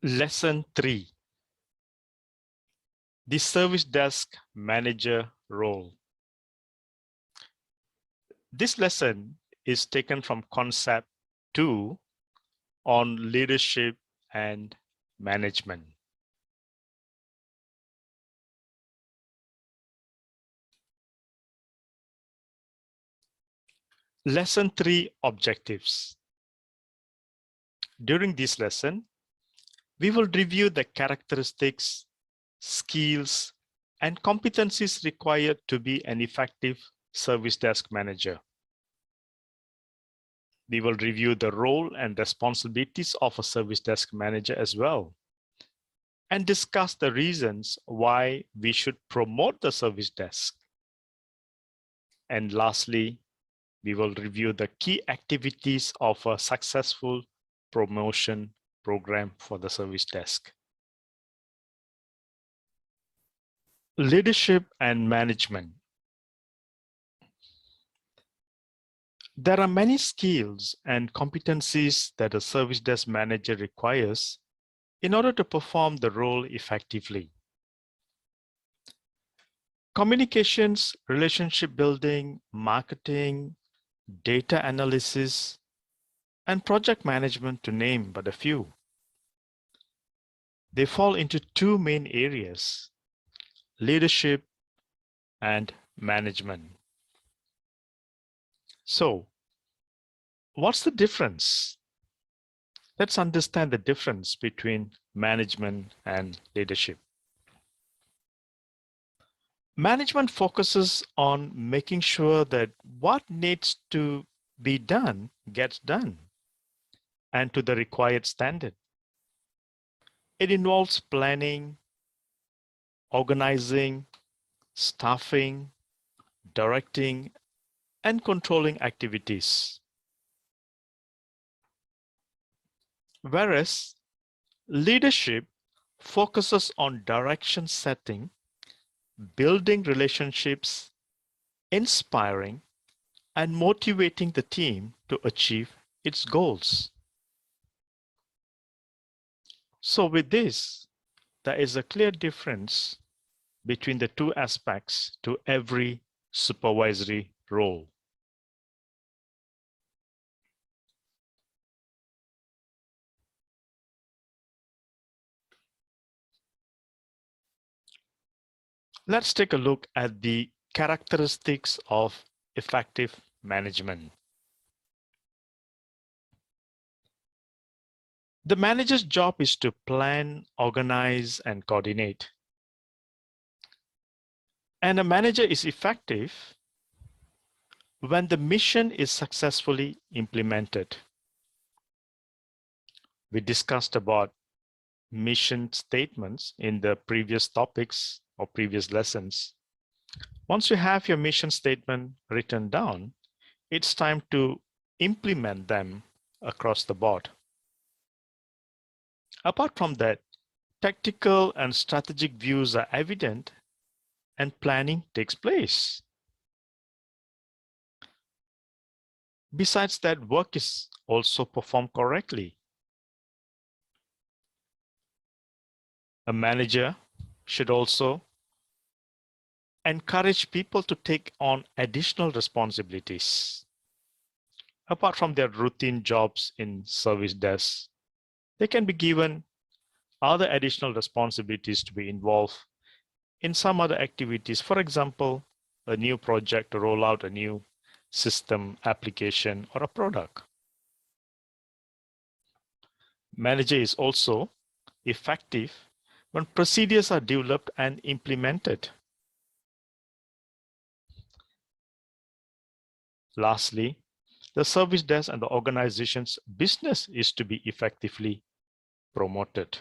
Lesson 3. The Service Desk Manager Role. This lesson is taken from Concept 2 on Leadership and Management. Lesson 3 Objectives. During this lesson, we will review the characteristics, skills, and competencies required to be an effective service desk manager. We will review the role and responsibilities of a service desk manager as well, and discuss the reasons why we should promote the service desk. And lastly, we will review the key activities of a successful promotion program for the service desk. Leadership and management. There are many skills and competencies that a service desk manager requires in order to perform the role effectively. Communications, relationship building, marketing, data analysis, and project management, to name but a few. They fall into two main areas: leadership and management. So, what's the difference? Let's understand the difference between management and leadership. Management focuses on making sure that what needs to be done gets done and to the required standard. It involves planning, organizing, staffing, directing, and controlling activities. Whereas leadership focuses on direction setting, building relationships, inspiring, and motivating the team to achieve its goals. So with this, there is a clear difference between the two aspects to every supervisory role. Let's take a look at the characteristics of effective management. The manager's job is to plan, organize, and coordinate. And a manager is effective when the mission is successfully implemented. We discussed about mission statements in the previous topics or previous lessons. Once you have your mission statement written down, it's time to implement them across the board. Apart from that, tactical and strategic views are evident and planning takes place. Besides that, work is also performed correctly. A manager should also encourage people to take on additional responsibilities. Apart from their routine jobs in service desks, they can be given other additional responsibilities to be involved in some other activities. For example, a new project to roll out a new system, application, or a product. Manager is also effective when procedures are developed and implemented. Lastly, the service desk and the organization's business is to be effectively promoted.